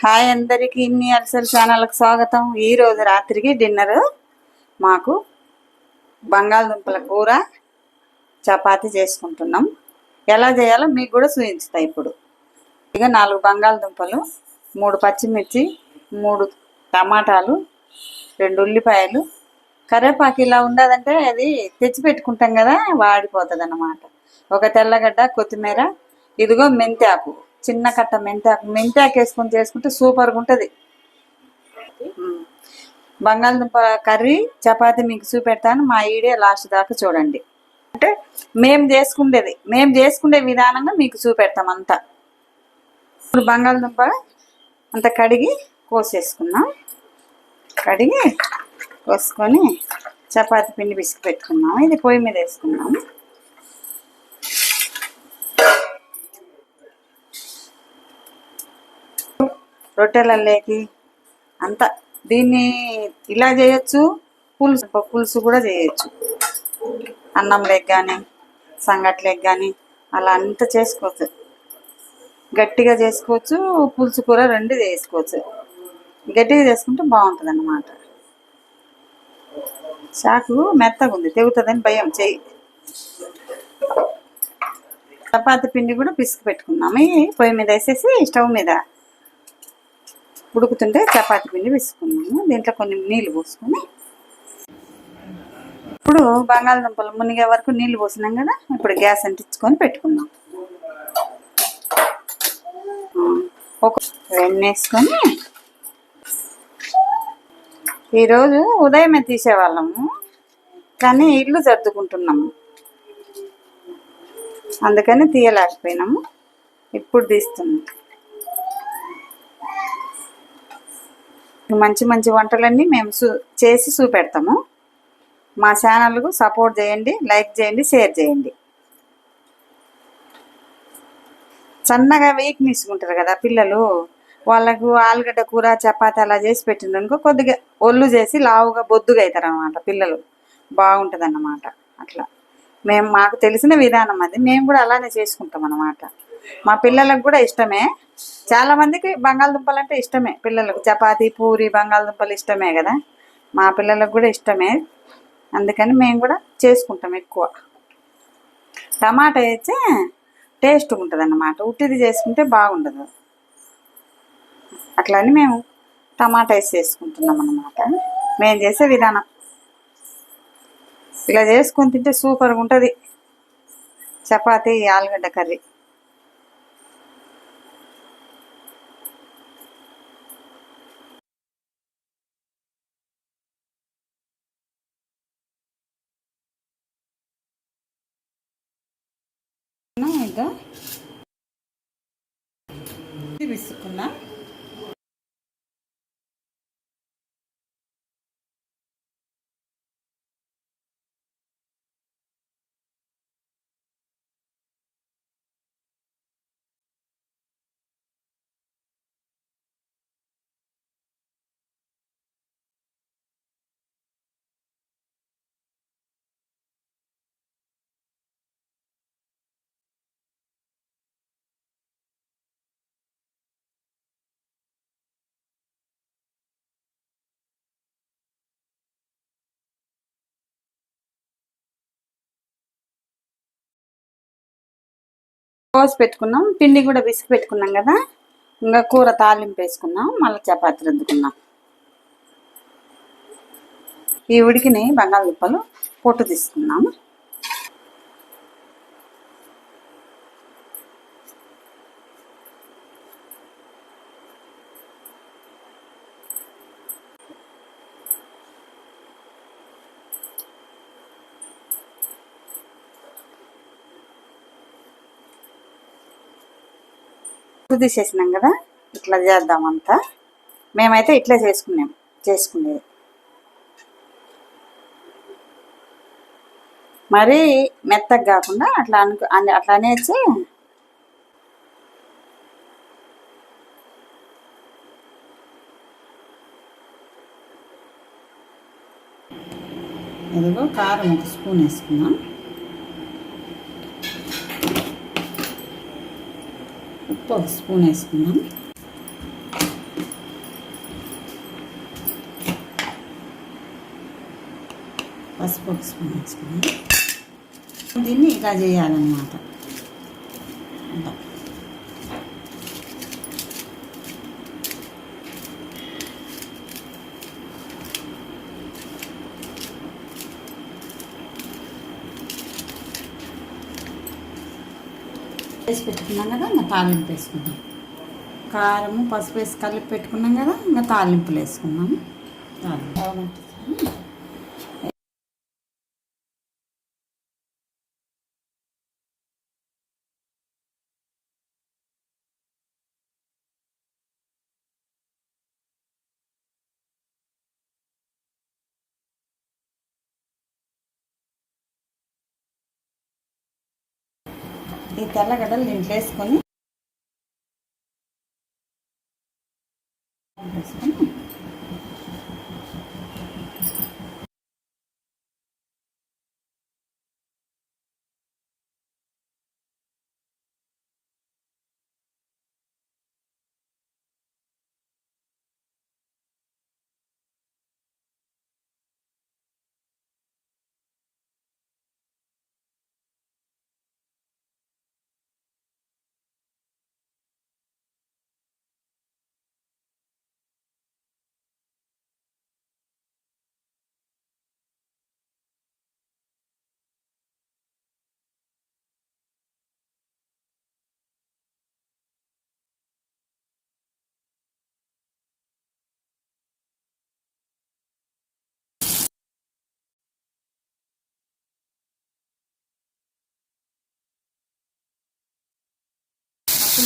Hi అందరికి ఇన్ని ulcer ఛానల్కి స్వాగతం. ఈరోజు రాత్రికి డిన్నర్ మాకు బంగాళదుంపల కూర చపాతి చేసుకుంటున్నాం. ఎలా చేయాలో మీకు కూడా చూపించుతా. ఇప్పుడు ఇక 4 బంగాళదుంపలు, 3 పచ్చిమిర్చి, 3 టమాటాలు, 2 ఉల్లిపాయలు, కరివేపాకు. ఇలా ఉండదంటే అది తెచ్చి పెట్టుకుంటాం కదా, వాడిపోతుంది అన్నమాట. ఒక తెల్లగడ్డ, కొత్తిమీర, ఇదిగో మెంతాకు, చిన్న కట్ట మెంతాకు వేసుకొని చేసుకుంటే సూపర్గా ఉంటుంది. బంగాళదుంప కర్రీ చపాతి మీకు చూపెడతాను. మా ఈడియో లాస్ట్ దాకా చూడండి. అంటే మేము చేసుకునే విధానంగా మీకు చూపెడతాం అంతా. ఇప్పుడు బంగాళదుంప అంత కడిగి కోసేసుకున్నాం. కడిగి కోసుకొని చపాతి పిండి పిసికి పెట్టుకున్నాము. ఇది పొయ్యి మీద వేసుకున్నాము. రొట్టెలల్లోకి అంతా దీన్ని ఇలా చేయొచ్చు. పులుసు కూడా చేయొచ్చు. అన్నం లెగ్ కానీ, సంగట్లెగ్ కానీ అలా అంతా చేసుకోవచ్చు. గట్టిగా చేసుకోవచ్చు, పులుసు కూర 2 చేసుకోవచ్చు. గట్టిగా చేసుకుంటే బాగుంటుంది అన్నమాట. చాకు మెత్తగా ఉంది, తెగుతుందని భయం చెయ్యి. చపాతి పిండి కూడా పిసికి పెట్టుకున్నాము. పొయ్యి మీద వేసేసి స్టవ్ మీద ఉడుకుతుంటే చపాతి పిండి వేసుకున్నాము. దీంట్లో కొన్ని నీళ్ళు పోసుకొని, ఇప్పుడు బంగాళదుంపలు మునిగే వరకు నీళ్ళు పోసినాం కదా, ఇప్పుడు గ్యాస్ అంటించుకొని పెట్టుకున్నాం. ఒక వెన్న వేసుకొని, ఈరోజు ఉదయమే తీసేవాళ్ళము కానీ ఇల్లు సర్దుకుంటున్నాము, అందుకని తీయలేకపోయినాము. ఇప్పుడు తీస్తున్నాం. మంచి మంచి వంటలన్నీ మేము చేసి చూపెడతాము. మా ఛానల్కు సపోర్ట్ చేయండి, లైక్ చేయండి, షేర్ చేయండి. సన్నగా తీసుకుంటారు కదా పిల్లలు, వాళ్ళకు ఆలుగడ్డ కూర చపాతి అలా చేసి పెట్టిందనుకో కొద్దిగా ఒళ్ళు చేసి లావుగా బొద్దుగా అవుతారు అన్నమాట. పిల్లలు బాగుంటుంది అన్నమాట. అట్లా మాకు తెలిసిన విధానం అది. మేము కూడా అలానే చేసుకుంటాం అన్నమాట. మా పిల్లలకు కూడా ఇష్టమే. చాలా మందికి బంగాళదుంపలు అంటే ఇష్టమే. పిల్లలకు చపాతి, పూరి, బంగాళదుంపలు ఇష్టమే కదా. మా పిల్లలకు కూడా ఇష్టమే, అందుకని మేము కూడా చేసుకుంటాం ఎక్కువ. టమాటా వేస్తే టేస్ట్గా ఉంటుంది అన్నమాట. ఉట్టిది చేసుకుంటే బాగుండదు. అట్లా అని మేము టమాటా వేసి చేసుకుంటున్నాం అన్నమాట. మేము చేసే విధానం ఇలా చేసుకొని తింటే సూపర్గా ఉంటుంది చపాతి, ఆలుగడ్డ కర్రీ. ఇదో విసుకున్నా. కోసి పెట్టుకున్నాం. పిండి కూడా పిసికి పెట్టుకున్నాం కదా. ఇంకా కూర తాలింపు వేసుకున్నాం. మళ్ళీ చపాతి రుద్దుకున్నాం. ఈ ఉడికిని బంగాళదుంపలు పొట్టు తీసుకున్నాము. తీసేసినాం కదా, ఇట్లా చేద్దామంతా. మేమైతే ఇట్లా చేసుకునేది. మరీ మెత్తగా కాకుండా అట్లా అట్లా అనేసి ఇదిగో కారం 1 స్పూన్ వేసుకున్నాం. ఉప్పు 1 స్పూన్ వేసుకున్నాం. పసుపు ఒక స్పూన్ వేసుకుని దీన్ని ఇలా చేయాలన్నమాట. ఇలా వేసి పెట్టుకున్నాం కదా, ఇంకా తాలింపు వేసుకుందాం. కారము పసుపు వేసి కలిపి పెట్టుకున్నాం కదా, ఇంకా తాలింపులు వేసుకున్నాము. తాలింపు ఈ తెల్లగడ్డలు దీంట్లో వేసుకొని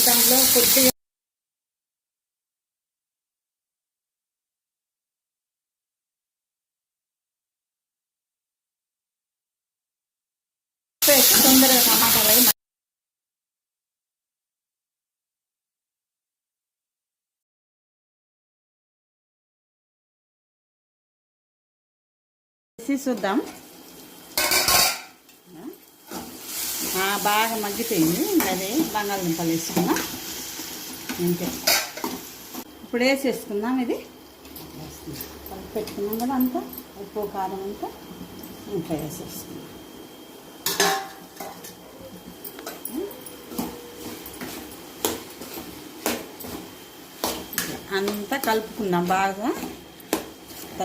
దాంట్లో కొద్దిగా తొందరగా టమాటాలు అవి వేసి చూద్దాం. బాగా మగ్గిపోయింది. అదే బంగాళదుంపలు వేసుకున్నాం అంతే. ఇప్పుడు వేసేసుకుందాం. ఇది కలిపి పెట్టుకున్నాం కదా, అంతా ఉప్పు కారం అంతా ఇంకా వేసేసుకుందాం. అంతా కలుపుకుందాం బాగా.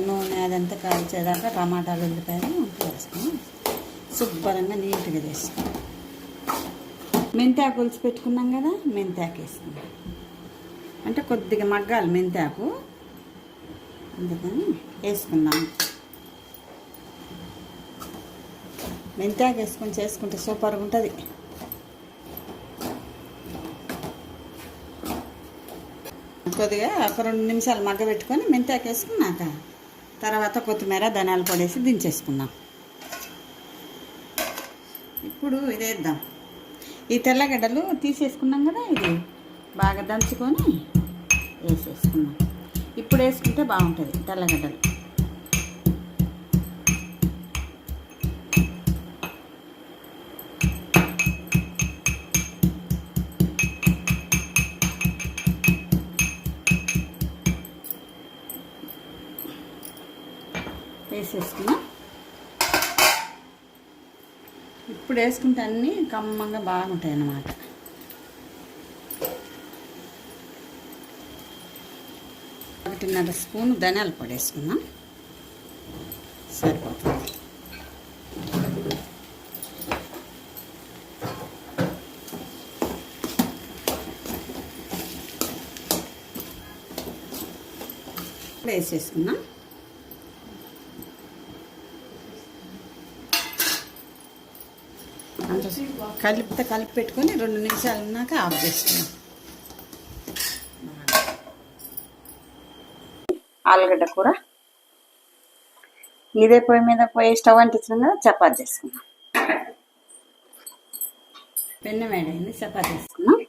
నూనె అదంతా కాల్చేదాకా టమాటాలు ఉల్లిపాయలు అంతా వేసుకుని శుభ్రంగా నీట్గా చేసుకున్నాం. మెంతాకు పులుసు పెట్టుకున్నాం కదా, మెంతాకు వేసుకున్నాం. అంటే కొద్దిగా మగ్గాలి మెంతాకు, అందుకని వేసుకున్నాం. మెంతాకు వేసుకొని చేసుకుంటే సూపర్గా ఉంటుంది. కొద్దిగా ఒక 2 నిమిషాలు మగ్గబెట్టుకొని మెంతాకు వేసుకున్నాక తర్వాత కొత్తిమీర ధనియాల పొడి వేసి దించేసుకున్నాం. ఇప్పుడు ఇదేద్దాం. ఈ తెల్లగడ్డలు తీసేసుకున్నాం కదా, ఇది బాగా దంచుకొని వేసేసుకున్నాం. ఇప్పుడు వేసుకుంటే బాగుంటుంది తెల్లగడ్డలు. వేసేసుకున్నాం. ఇప్పుడు వేసుకుంటే అన్నీ కమ్మంగా బాగుంటాయి అన్నమాట. ఒకటిన్నర స్పూన్ ధనియాల పొడి వేసుకున్నాం, సరిపోతుంది. వేసేసుకున్నాం. అంత కలిపి పెట్టుకొని 2 నిమిషాలు ఉన్నాక ఆఫ్ చేసుకున్నాం. ఆలుగడ్డ కూర ఇదే పొయ్యి మీద స్టవ్ అంటించిన కదా, చపాతి చేసుకున్నాం. పెన్ను వేడైంది, చపాతి చేసుకున్నాం.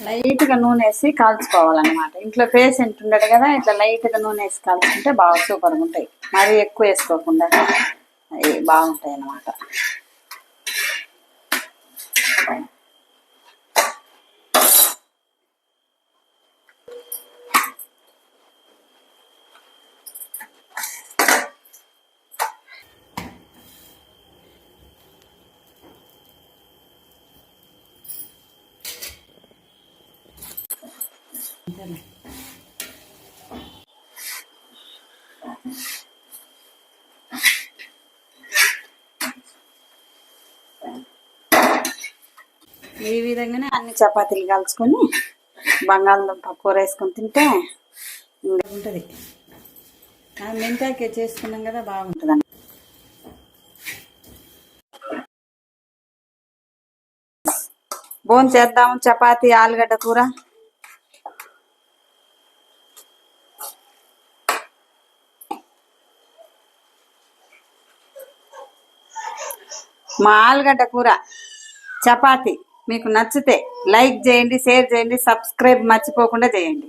లైట్గా నూనె వేసి కాల్చుకోవాలన్నమాట. ఇంట్లో పేషెంట్ ఉండడు కదా, ఇట్లా లైట్గా నూనె వేసి కాల్చుకుంటే బాగా సూపర్గా ఉంటాయి. మరీ ఎక్కువ వేసుకోకుండా అవి బాగుంటాయి అన్నమాట. ఈ విధంగానే అన్ని చపాతీలు కాల్చుకొని బంగాళదుంప కూర వేసుకొని తింటే ఉంటుంది. మెంతాకే చేసుకున్నాం కదా, బాగుంటుంది అన్న. భోజనం చేద్దాం. చపాతీ ఆలుగడ్డ కూర. మా ఆలుగడ్డ కూర చపాతీ మీకు నచ్చితే లైక్ చేయండి, షేర్ చేయండి, సబ్స్క్రైబ్ మర్చిపోకుండా చేయండి.